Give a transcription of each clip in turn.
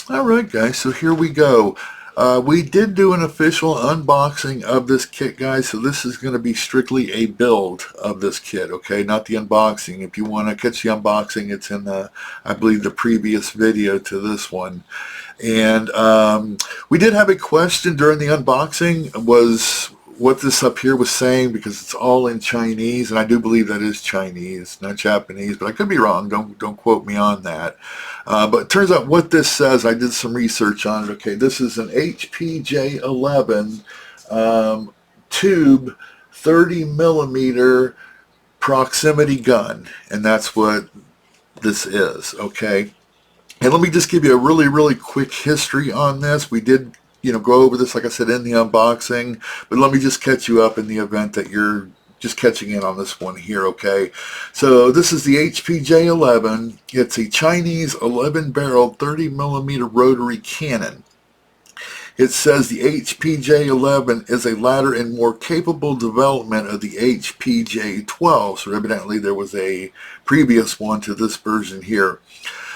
All right, guys, so here we go. We did do an official unboxing of this kit, guys, so this is going to be strictly a build of this kit, okay, not the unboxing. If you want to catch the unboxing, it's in, I believe, the previous video to this one. And we did have a question during the unboxing, was what this up here was saying, because it's all in Chinese, and I do believe that is Chinese, not Japanese, but I could be wrong. Don't quote me on that. But it turns out what this says, I did some research on it. Okay, this is an PJ11 tube 30 millimeter proximity gun, and that's what this is. Okay, and let me just give you a really quick history on this. We did go over this, like I said, in the unboxing, but let me just catch you up in the event that you're just catching in on this one here, okay? So this is the PJ11. It's a Chinese 11-barrel 30 millimeter rotary cannon. It says the PJ11 is a latter and more capable development of the PJ12, so evidently there was a previous one to this version here.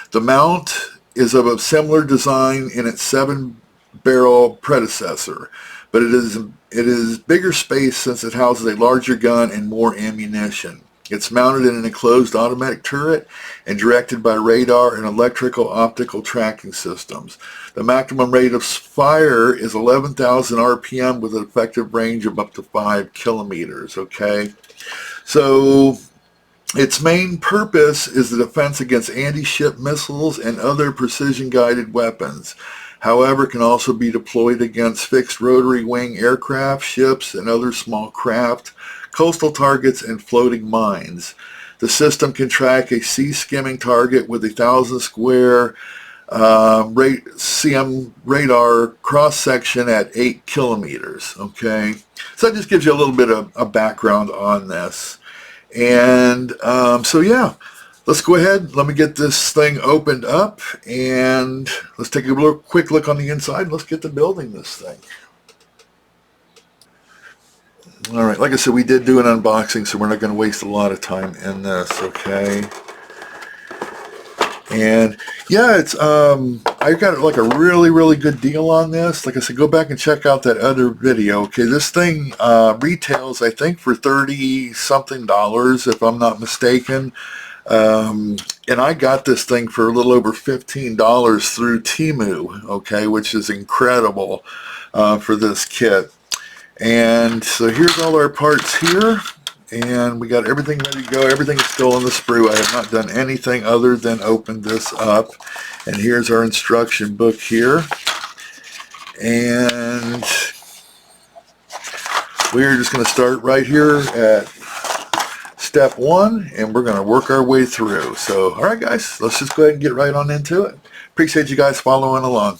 The mount is of a similar design in its 7-barrel predecessor, but it is bigger space since it houses a larger gun and more ammunition. It's mounted in an enclosed automatic turret and directed by radar and electrical optical tracking systems. The maximum rate of fire is 11,000 RPM with an effective range of up to 5 kilometers. Okay, so its main purpose is the defense against anti-ship missiles and other precision-guided weapons. However, it can also be deployed against fixed rotary wing aircraft, ships, and other small craft, coastal targets, and floating mines. The system can track a sea-skimming target with 1,000 square cm radar cross-section at 8 kilometers. Okay, so that just gives you a little bit of a background on this. And so yeah, let's go ahead. Let me get this thing opened up, and let's take a quick look on the inside. Let's get to building this thing. All right, like I said, we did do an unboxing, so we're not going to waste a lot of time in this, okay? And yeah, it's I got like a really good deal on this. Like I said, go back and check out that other video. Okay, this thing retails, I think, for $30-something, if I'm not mistaken. And I got this thing for a little over $15 through Temu, okay, which is incredible for this kit. And so here's all our parts here, and we got everything ready to go. Everything is still in the sprue. I have not done anything other than open this up. And here's our instruction book here. And we're just going to start right here at step 1, and we're going to work our way through. So, all right, guys, let's just go ahead and get right on into it. Appreciate you guys following along.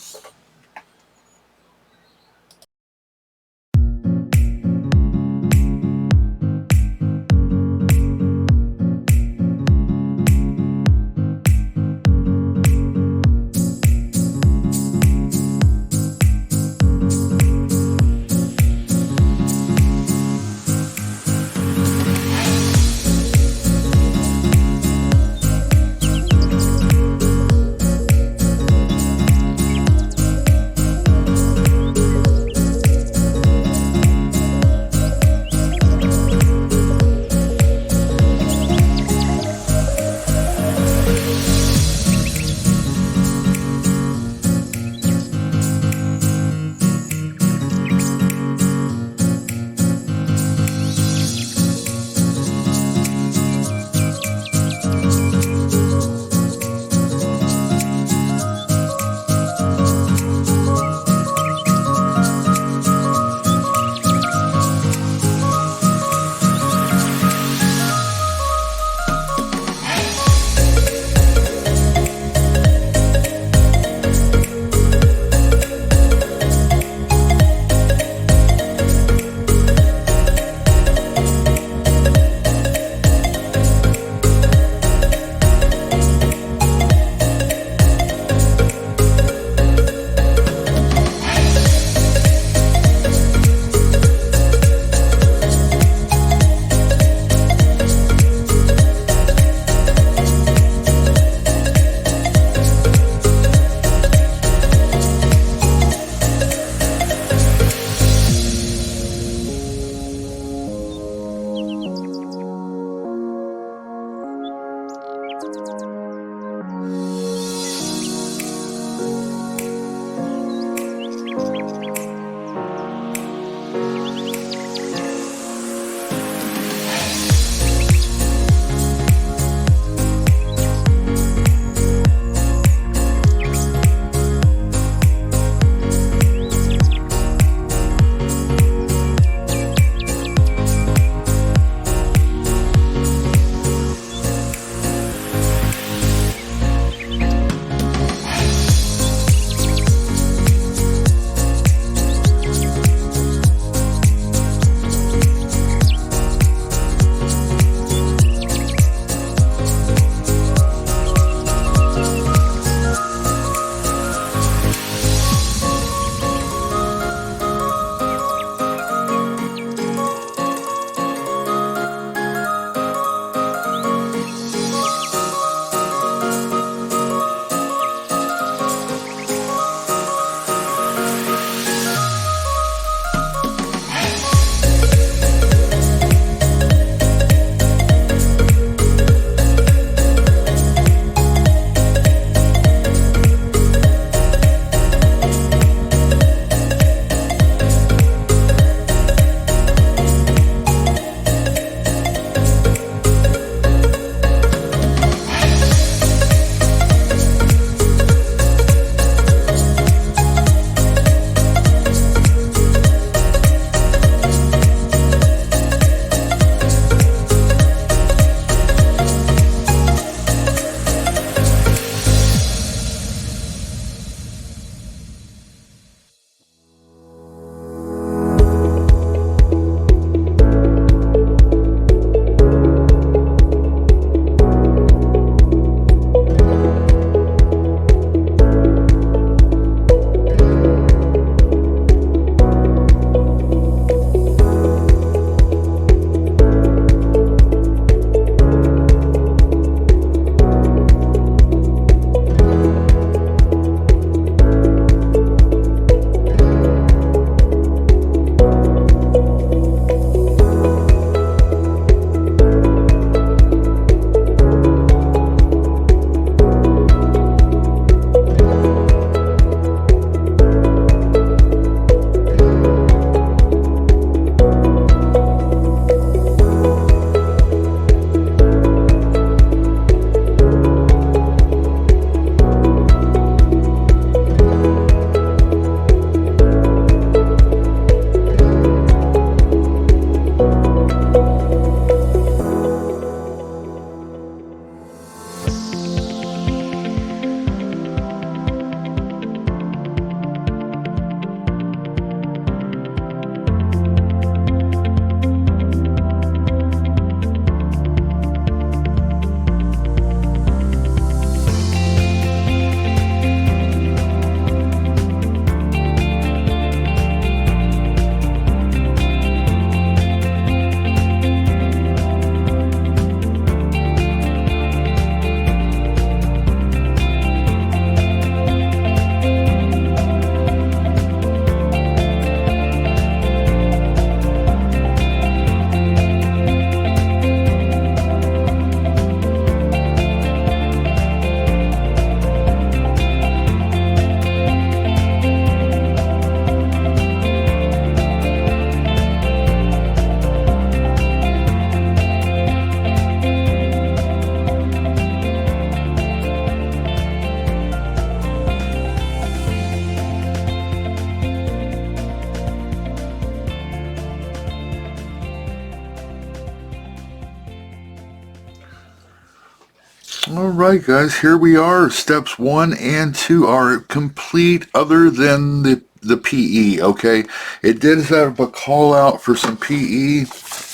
Alright guys, here we are. Steps 1 and 2 are complete other than the PE, okay? It did have a call out for some PE.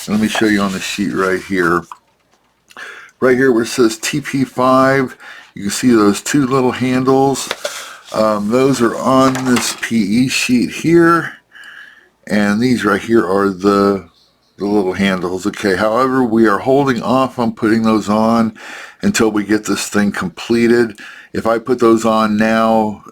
Let me show you on the sheet right here. Right here where it says TP5, you can see those two little handles. Those are on this PE sheet here. And these right here are the little handles. Okay, however, we are holding off on putting those on until we get this thing completed. If I put those on now,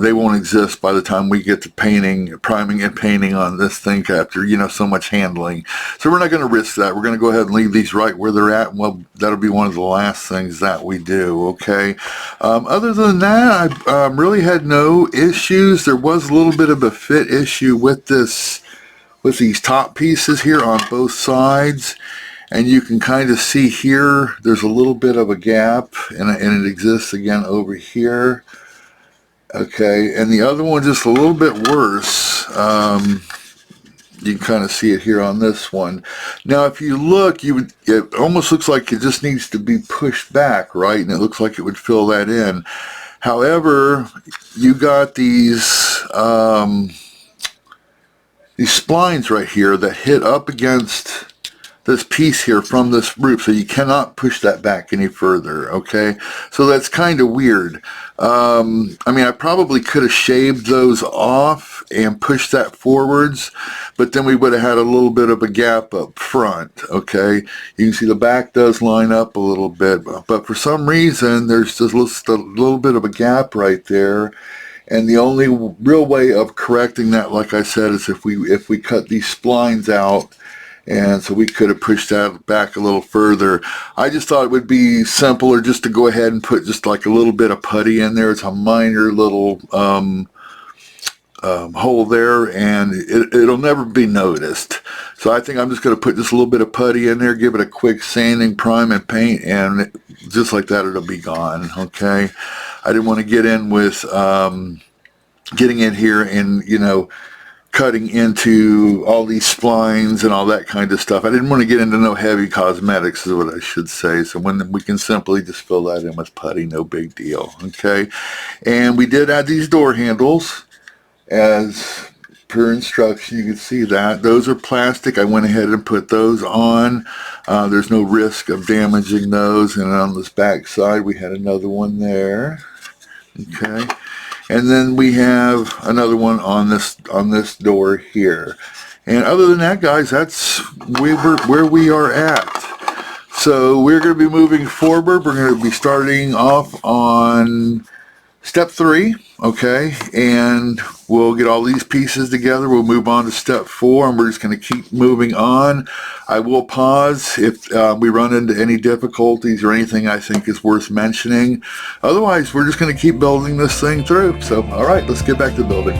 they won't exist by the time we get to painting, priming and painting on this thing after, you know, so much handling. So we're not going to risk that. We're going to go ahead and leave these right where they're at. Well, that'll be one of the last things that we do, okay? Other than that, I really had no issues. There was a little bit of a fit issue with this, with these top pieces here on both sides. And you can kind of see here, there's a little bit of a gap, and it exists again over here. Okay, and the other one just a little bit worse. You can kind of see it here on this one. Now, if you look, it almost looks like it just needs to be pushed back, right? And it looks like it would fill that in. However, you got these splines right here that hit up against this piece here from this roof, so you cannot push that back any further, okay? So that's kind of weird. I mean, I probably could have shaved those off and pushed that forwards, but then we would have had a little bit of a gap up front, okay? You can see the back does line up a little bit, but for some reason, there's just a little bit of a gap right there. And the only real way of correcting that, like I said, is if we cut these splines out. And so we could have pushed that back a little further. I just thought it would be simpler just to go ahead and put just like a little bit of putty in there. It's a minor little hole there, and it'll never be noticed. So I think I'm just going to put just a little bit of putty in there, give it a quick sanding, prime, and paint, and just like that it'll be gone, okay? I didn't want to get in with getting in here and, you know, cutting into all these splines and all that kind of stuff. I didn't want to get into no heavy cosmetics is what I should say. So when we can simply just fill that in with putty, no big deal, okay? And we did add these door handles as per instruction. You can see that. Those are plastic. I went ahead and put those on. There's no risk of damaging those. And on this back side, we had another one there, okay? And then we have another one on this door here. And other than that, guys, that's where we are at. So we're going to be moving forward. We're going to be starting off on step 3, okay? And we'll get all these pieces together. We'll move on to step 4, and we're just going to keep moving on. I will pause if we run into any difficulties or anything I think is worth mentioning. Otherwise, we're just going to keep building this thing through. So, all right, let's get back to building.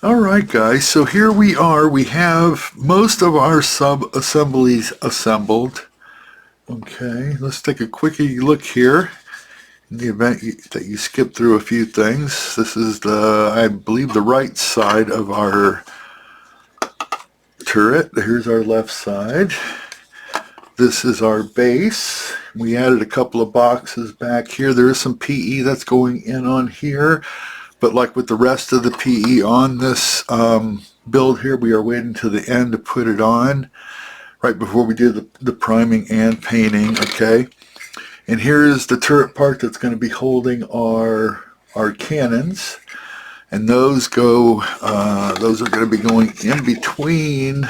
Alright guys, so here we are. We have most of our sub-assemblies assembled. Okay, let's take a quickie look here. In the event that you skip through a few things, this is the, I believe, the right side of our turret. Here's our left side. This is our base. We added a couple of boxes back here. There is some PE that's going in on here. But like with the rest of the PE on this build here, we are waiting to the end to put it on right before we do the priming and painting, okay? And here is the turret part that's going to be holding our cannons. And those go, those are going to be going in between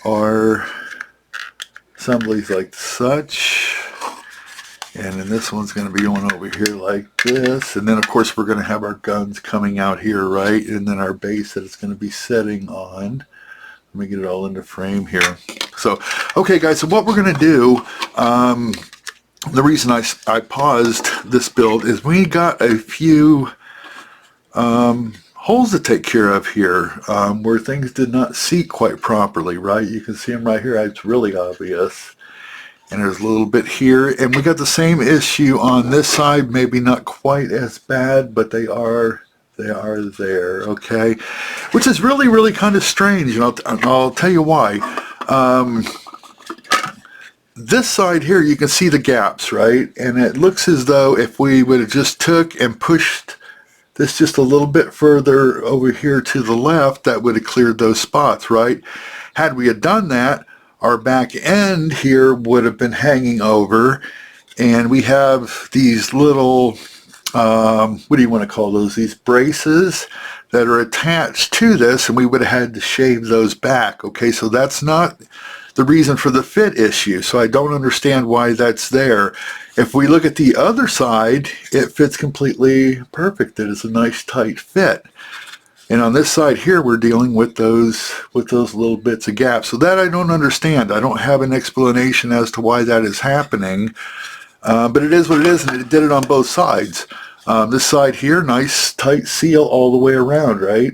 our assemblies like such. And then this one's going to be going over here like this. And then, of course, we're going to have our guns coming out here, right? And then our base that it's going to be setting on. Let me get it all into frame here. So, okay, guys, so what we're going to do, the reason I paused this build is we got a few holes to take care of here where things did not seat quite properly, right? You can see them right here. It's really obvious. And there's a little bit here, and we got the same issue on this side, maybe not quite as bad, but they are there, okay? Which is really, really kind of strange, and I'll tell you why. This side here, you can see the gaps, right? And it looks as though if we would have just took and pushed this just a little bit further over here to the left, that would have cleared those spots, right? Had we had done that, our back end here would have been hanging over, and we have these little, what do you want to call those? These braces that are attached to this, and we would have had to shave those back. Okay, so that's not the reason for the fit issue, so I don't understand why that's there. If we look at the other side, it fits completely perfect. It is a nice tight fit. And on this side here, we're dealing with those little bits of gaps. So that I don't understand. I don't have an explanation as to why that is happening. But it is what it is, and it did it on both sides. This side here, nice tight seal all the way around, right?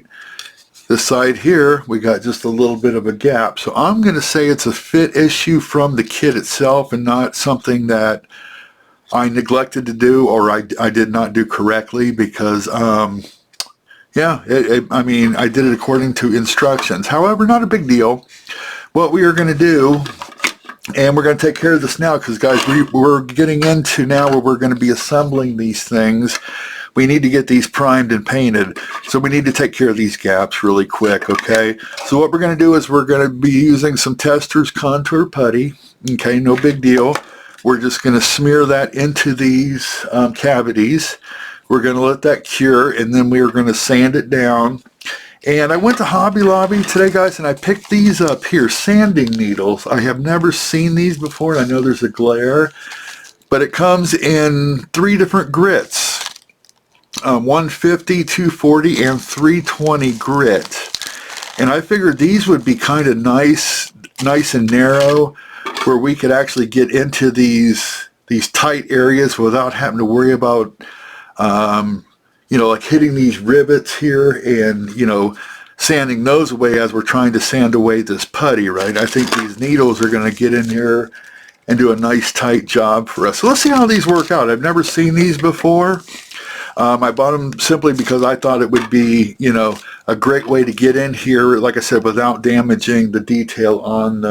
This side here, we got just a little bit of a gap. So I'm going to say it's a fit issue from the kit itself and not something that I neglected to do or I did not do correctly because... yeah, I mean, I did it according to instructions. However, not a big deal. What we are going to do, and we're going to take care of this now because, guys, we're getting into now where we're going to be assembling these things. We need to get these primed and painted. So we need to take care of these gaps really quick, okay? So what we're going to do is we're going to be using some Testors contour putty. Okay, no big deal. We're just going to smear that into these cavities. We're going to let that cure, and then we are going to sand it down. And I went to Hobby Lobby today, guys, and I picked these up here, sanding needles. I have never seen these before, and I know there's a glare, but it comes in 3 different grits, 150, 240, and 320 grit. And I figured these would be kind of nice and narrow, where we could actually get into these tight areas without having to worry about you know, like hitting these rivets here and, you know, sanding those away as we're trying to sand away this putty, right? I think these needles are going to get in here and do a nice tight job for us. So let's see how these work out. I've never seen these before. I bought them simply because I thought it would be, you know, a great way to get in here, like I said, without damaging the detail on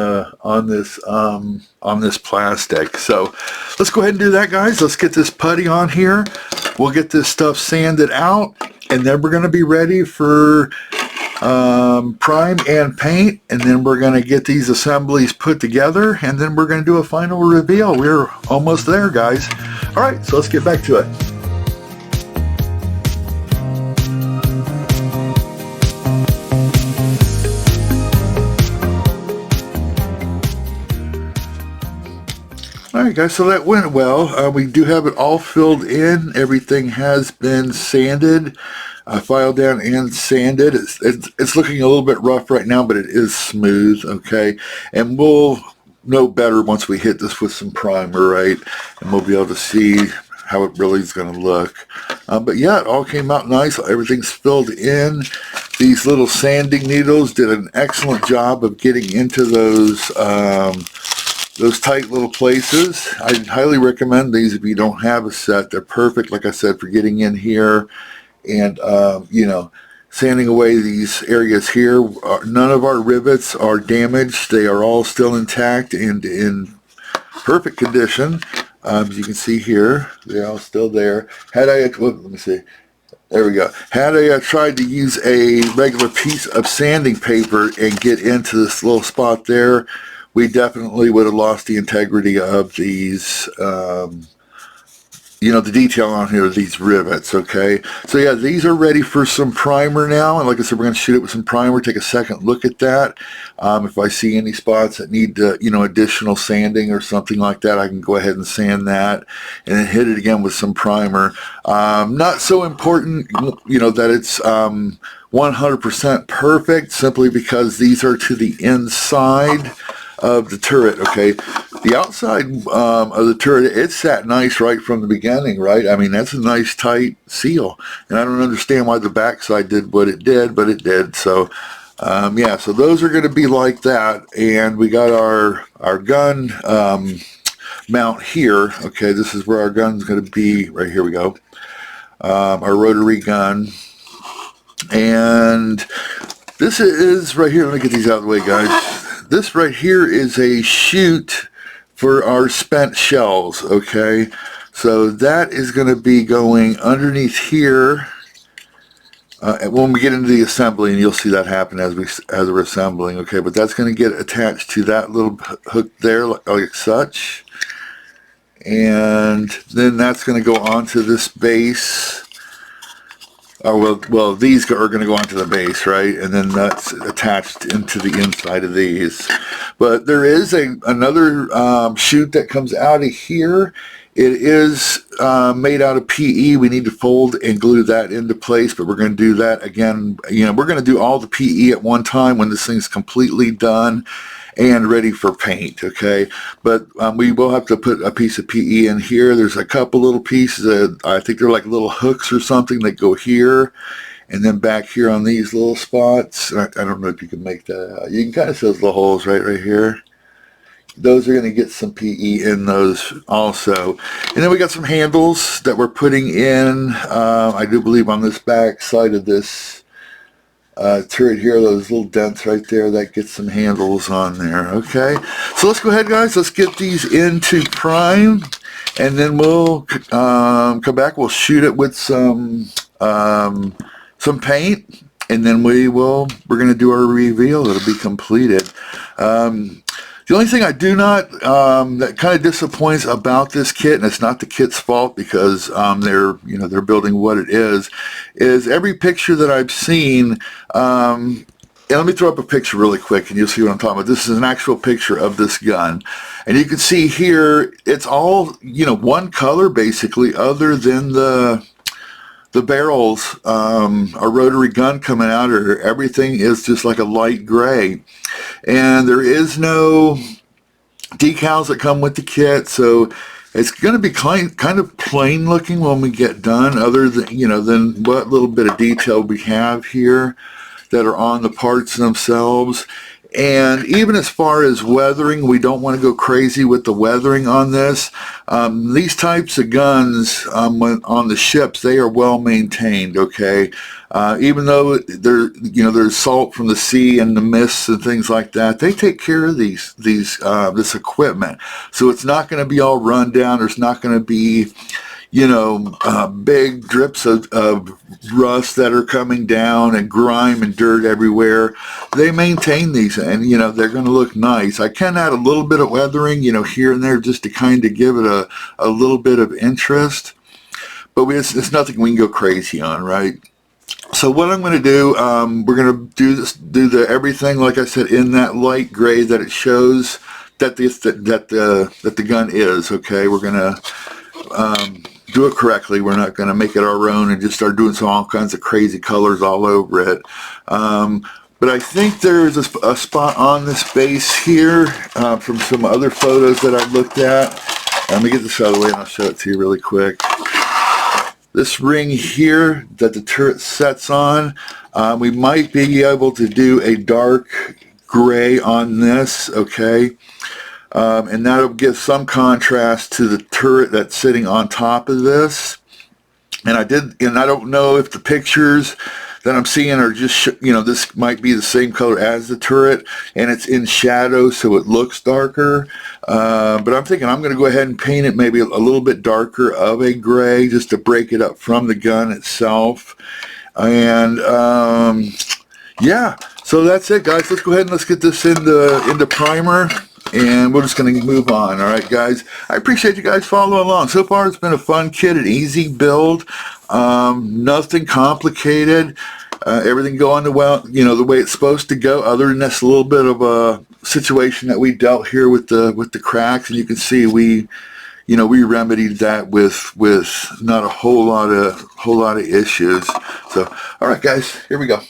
this plastic. So let's go ahead and do that, guys. Let's get this putty on here. We'll get this stuff sanded out, and then we're going to be ready for prime and paint, and then we're going to get these assemblies put together, and then we're going to do a final reveal. We're almost there, guys. All right, so let's get back to it. Alright guys, so that went well. We do have it all filled in. Everything has been sanded, filed down and sanded. It's looking a little bit rough right now, but it is smooth, okay? And we'll know better once we hit this with some primer, right? And we'll be able to see how it really is going to look. But yeah, it all came out nice. Everything's filled in. These little sanding needles did an excellent job of getting into those tight little places. I highly recommend these if you don't have a set. They're perfect, like I said, for getting in here and, you know, sanding away these areas here. None of our rivets are damaged. They are all still intact and in perfect condition. As you can see here, they're all still there. Let me see. There we go. Had I tried to use a regular piece of sanding paper and get into this little spot there, we definitely would have lost the integrity of these, you know, the detail on here, these rivets, okay? So yeah, these are ready for some primer now, and like I said, we're going to shoot it with some primer, take a second look at that. If I see any spots that need, you know, additional sanding or something like that, I can go ahead and sand that, and then hit it again with some primer. Not so important, you know, that it's 100% perfect, simply because these are to the inside of the turret, okay? The outside of the turret, it sat nice right from the beginning, right? I mean, that's a nice tight seal, and I don't understand why the backside did what it did, but it did. So yeah, so those are going to be like that, and we got our gun mount here. Okay, this is where our gun's going to be. Right here we go. Our rotary gun, and this is right here. Let me get these out of the way, guys. This right here is a chute for our spent shells, okay? So that is going to be going underneath here when we get into the assembly, and you'll see that happen as we're assembling, okay? But that's going to get attached to that little hook there, like such. And then that's going to go onto this base. Well, these are going to go onto the base, right? And then that's attached into the inside of these. But there is another chute that comes out of here. It is made out of PE. We need to fold and glue that into place, but we're going to do that again. You know, we're going to do all the PE at one time when this thing's completely done and ready for paint, okay? But we will have to put a piece of PE in here. There's a couple little pieces that I think they're like little hooks or something that go here, and then back here on these little spots. I don't know if you can make that out. You can kind of see those little holes right here. Those are going to get some PE in those also. And then we got some handles that we're putting in, I do believe on this back side of this turret here, those little dents right there, that gets some handles on there, okay? So let's go ahead, guys. Let's get these into prime, and then we'll come back. We'll shoot it with some paint, and then we're going to do our reveal. It'll be completed. The only thing I do not, that kind of disappoints about this kit, and it's not the kit's fault because they're building what it is every picture that I've seen, and let me throw up a picture really quick and you'll see what I'm talking about. This is an actual picture of this gun, and you can see here it's all, you know, one color basically, other than the barrels, a rotary gun coming out, or everything is just like a light gray, and there is no decals that come with the kit, so it's going to be kind of plain looking when we get done, other than, you know, than what little bit of detail we have here that are on the parts themselves. And even as far as weathering, we don't want to go crazy with the weathering on this. These types of guns on the ships, they are well maintained, okay? Even though there's salt from the sea and the mists and things like that, they take care of this equipment. So it's not going to be all run down. There's not going to be, you know, big drips of rust that are coming down and grime and dirt everywhere. They maintain these, and, you know, they're going to look nice. I can add a little bit of weathering, you know, here and there, just to kind of give it a little bit of interest. But it's nothing we can go crazy on, right? So what I'm going to do, we're going to do the everything, like I said, in that light gray that it shows that the gun is, okay? We're going to do it correctly. We're not going to make it our own and just start doing all kinds of crazy colors all over it. But I think there's a spot on this base here from some other photos that I've looked at. Let me get this out of the way and I'll show it to you really quick. This ring here that the turret sets on, We might be able to do a dark gray on this, okay? And that'll give some contrast to the turret that's sitting on top of this. And I don't know if the pictures that I'm seeing are just, this might be the same color as the turret, and it's in shadow, so it looks darker. But I'm thinking I'm going to go ahead and paint it maybe a little bit darker of a gray, just to break it up from the gun itself. And yeah, so that's it, guys. Let's go ahead and let's get this into primer. And we're just going to move on. All right, guys. I appreciate you guys following along. So far, it's been a fun kit, an easy build. Nothing complicated. Everything going the way it's supposed to go. Other than this little bit of a situation that we dealt here with the cracks, and you can see we remedied that with not a whole lot of issues. So, all right, guys. Here we go.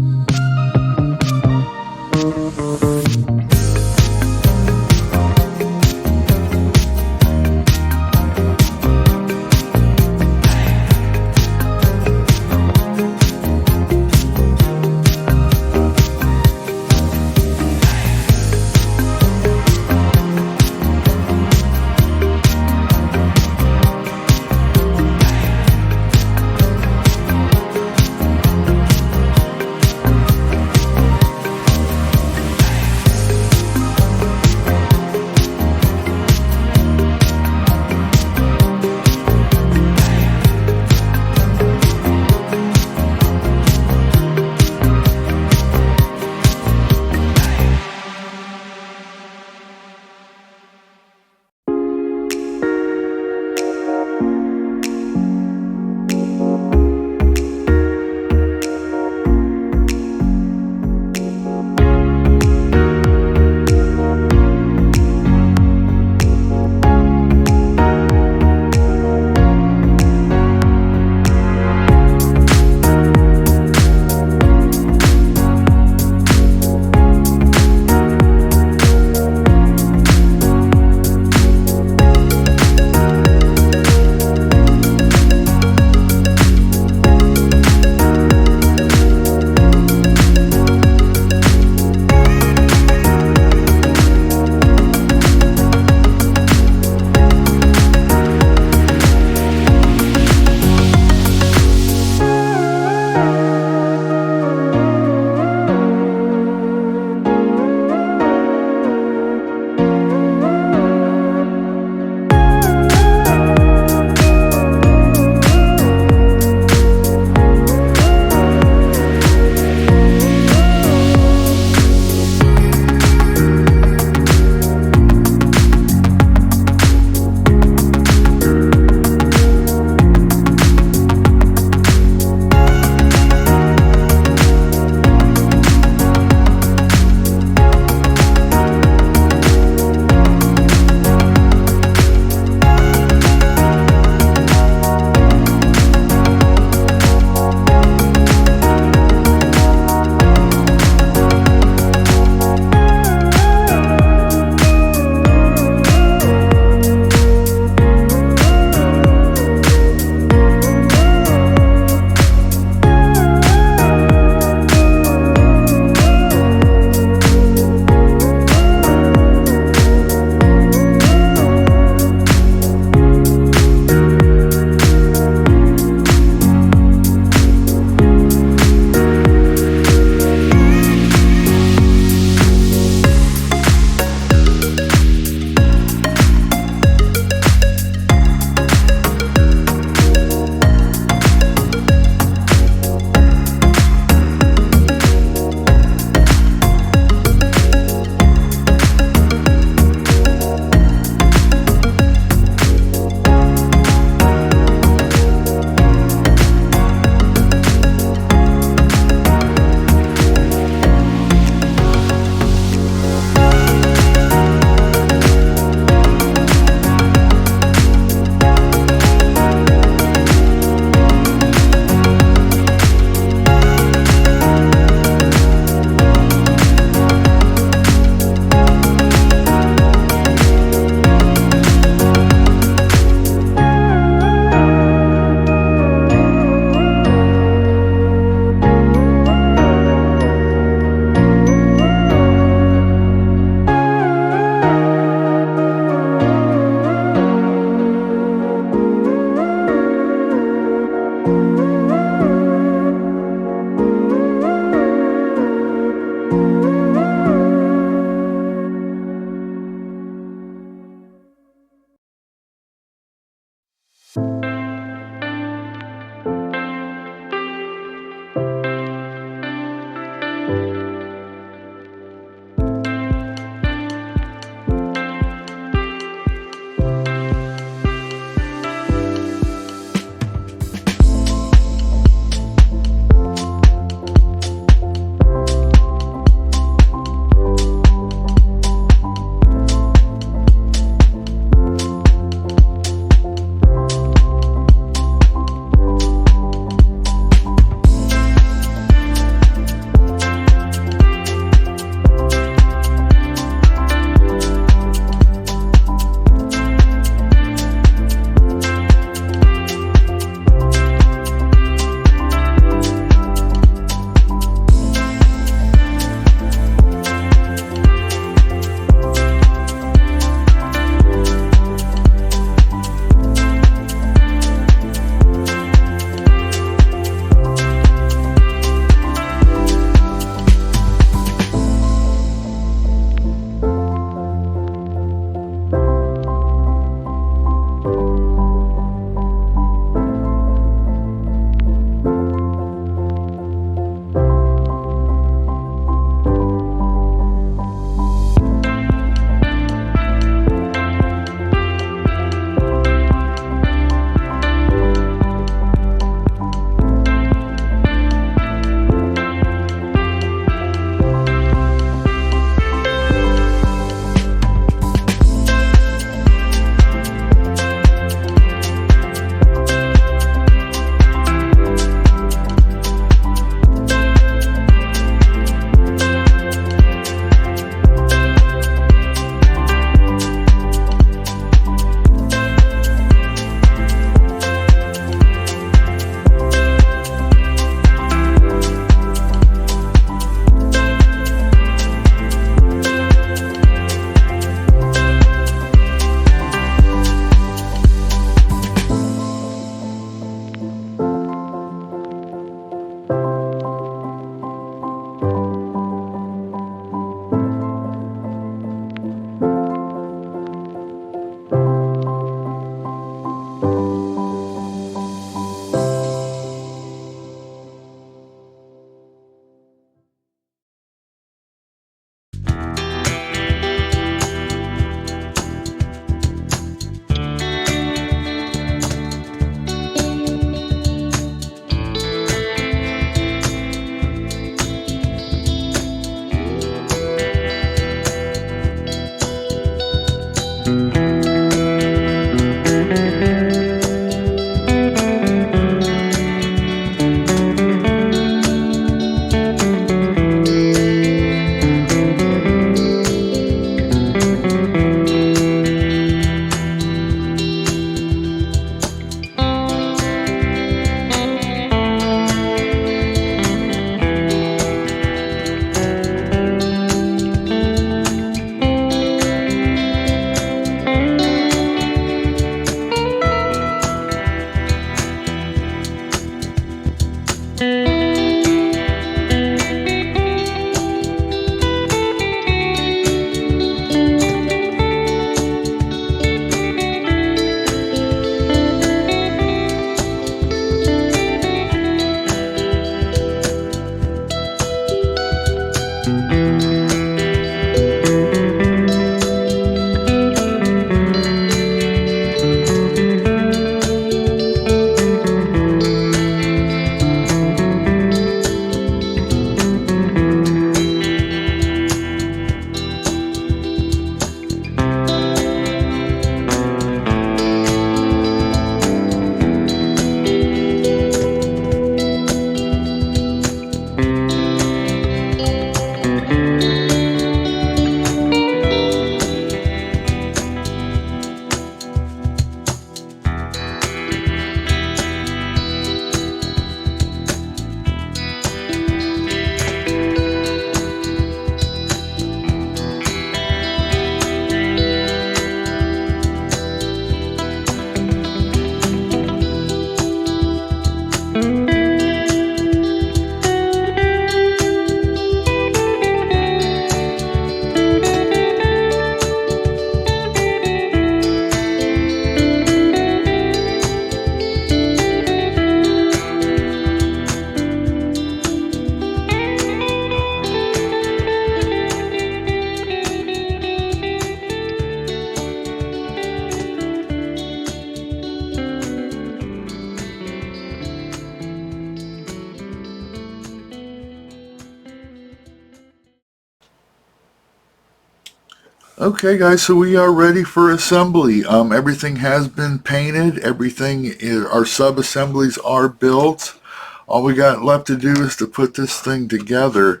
Okay guys, so we are ready for assembly. Everything has been painted. Everything is, our sub-assemblies are built. All we got left to do is to put this thing together.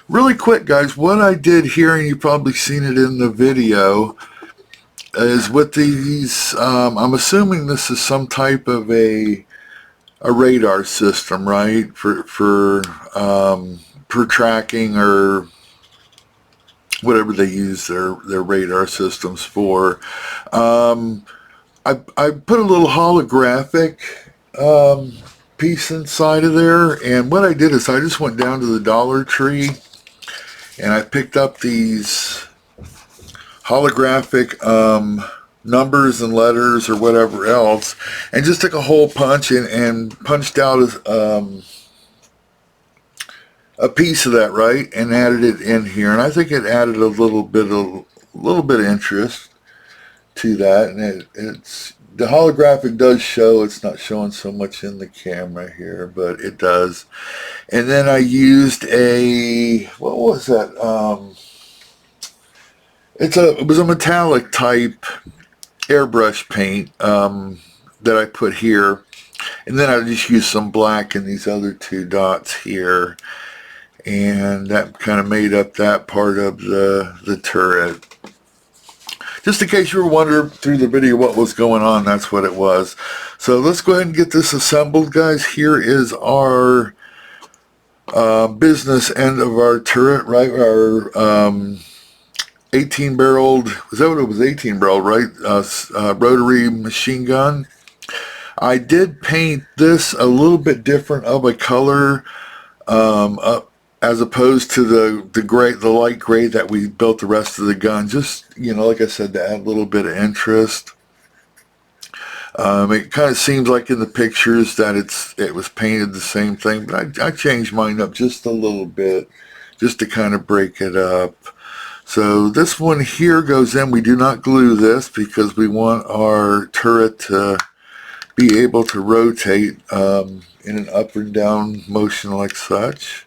Really quick guys, what I did here, and you've probably seen it in the video, is with these, I'm assuming this is some type of a radar system, right? For tracking or whatever they use their radar systems for. I put a little holographic piece inside of there, and what I did is I just went down to the Dollar Tree and I picked up these holographic numbers and letters or whatever else, and just took a hole punch and punched out a piece of that, right, and added it in here, and I think it added a little bit of interest to that. And it's the holographic does show. It's not showing so much in the camera here, but it does. And then I used a, what was that? It was a metallic type airbrush paint that I put here, and then I just used some black in these other two dots here. And that kind of made up that part of the turret. Just in case you were wondering through the video what was going on, that's what it was. So let's go ahead and get this assembled, guys. Here is our business end of our turret, right? Our 18-barreled, was that what it was? 18-barreled, right? Rotary machine gun. I did paint this a little bit different of a color, as opposed to the light gray that we built the rest of the gun. Just, you know, like I said, to add a little bit of interest. It kind of seems like in the pictures that it was painted the same thing, but I changed mine up just a little bit, just to kind of break it up. So this one here goes in. We do not glue this because we want our turret to be able to rotate in an up and down motion like such.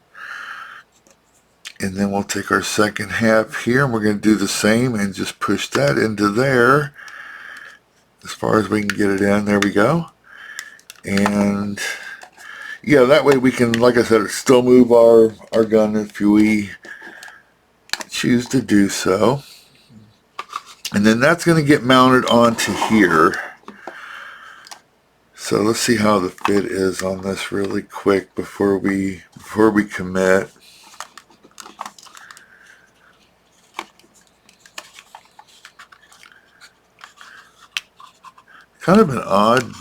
And then we'll take our second half here, and we're going to do the same and just push that into there as far as we can get it in. There we go. And yeah, that way we can, like I said, still move our gun if we choose to do so. And then that's going to get mounted onto here. So let's see how the fit is on this really quick before we commit. Kind of an odd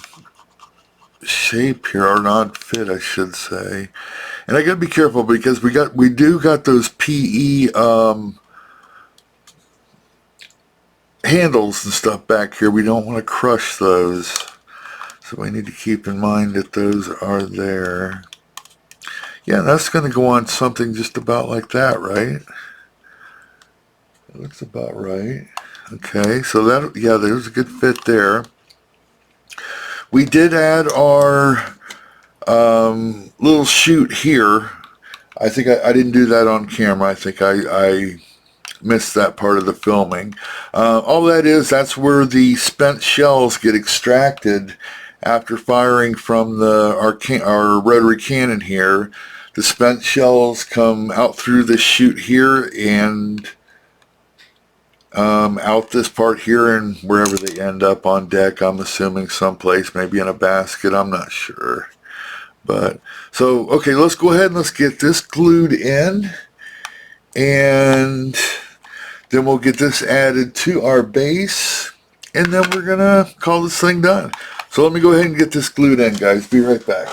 shape here, or an odd fit, I should say. And I gotta be careful because we do got those PE handles and stuff back here. We don't want to crush those, so we need to keep in mind that those are there. Yeah, that's going to go on something just about like that, right? That looks about right. Okay, so that, yeah, there's a good fit there. We did add our little chute here. I think I didn't do that on camera. I think I missed that part of the filming. All that is, that's where the spent shells get extracted after firing from our rotary cannon here. The spent shells come out through the chute here and out this part here, and wherever they end up on deck, I'm assuming someplace, maybe in a basket, I'm not sure. But so okay, let's go ahead and let's get this glued in, and then we'll get this added to our base, and then we're gonna call this thing done. So let me go ahead and get this glued in, guys. Be right back.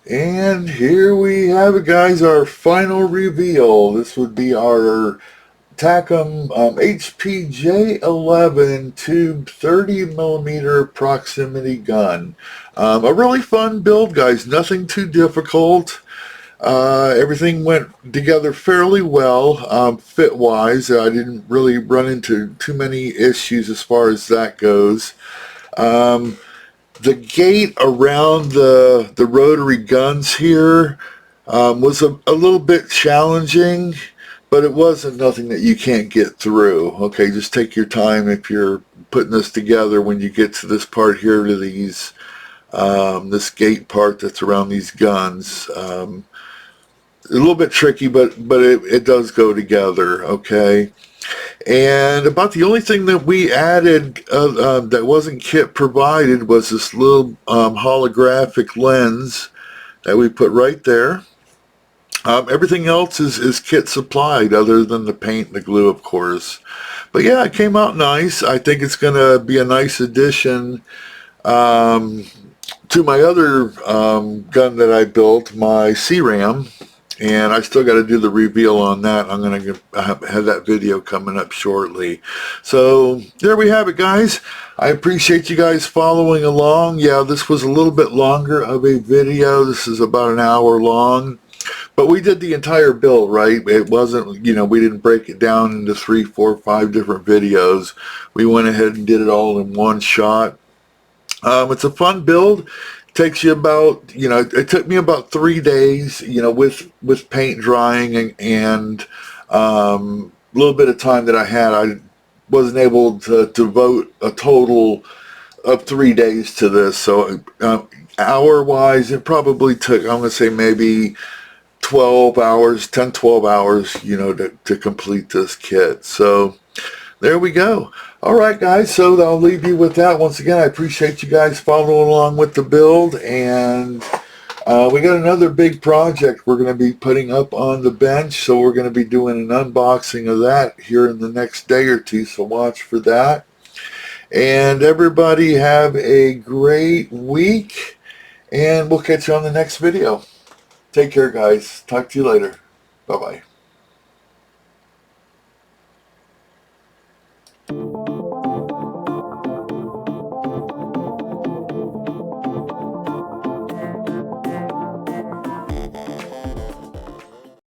And here we have it, guys, our final reveal. This would be our TAKOM PJ11 tube 30mm proximity gun. A really fun build, guys. Nothing too difficult. Everything went together fairly well, fit-wise. I didn't really run into too many issues as far as that goes. The gate around the rotary guns here was a little bit challenging, but it wasn't nothing that you can't get through. Okay, just take your time if you're putting this together when you get to this part here, to these this gate part that's around these guns. A little bit tricky, but it does go together. Okay. And about the only thing that we added that wasn't kit provided was this little holographic lens that we put right there. Everything else is kit supplied, other than the paint and the glue, of course. But yeah, it came out nice. I think it's going to be a nice addition to my other gun that I built, my CRAM. And I still got to do the reveal on that. I'm going to have that video coming up shortly. So there we have it, guys. I appreciate you guys following along. Yeah, this was a little bit longer of a video. This is about an hour long. But we did the entire build, right? It wasn't, you know, we didn't break it down into 3, 4, 5 different videos. We went ahead and did it all in one shot. It's a fun build. Takes you about, you know, it took me about 3 days, you know, with paint drying and a little bit of time that I had. I wasn't able to devote a total of 3 days to this. So hour-wise, it probably took, I'm going to say maybe 12 hours, 10, 12 hours, you know, to complete this kit. So there we go. All right, guys, so I'll leave you with that. Once again, I appreciate you guys following along with the build, and we got another big project we're going to be putting up on the bench, so we're going to be doing an unboxing of that here in the next day or two, so watch for that. And everybody have a great week, and we'll catch you on the next video. Take care, guys. Talk to you later. Bye-bye.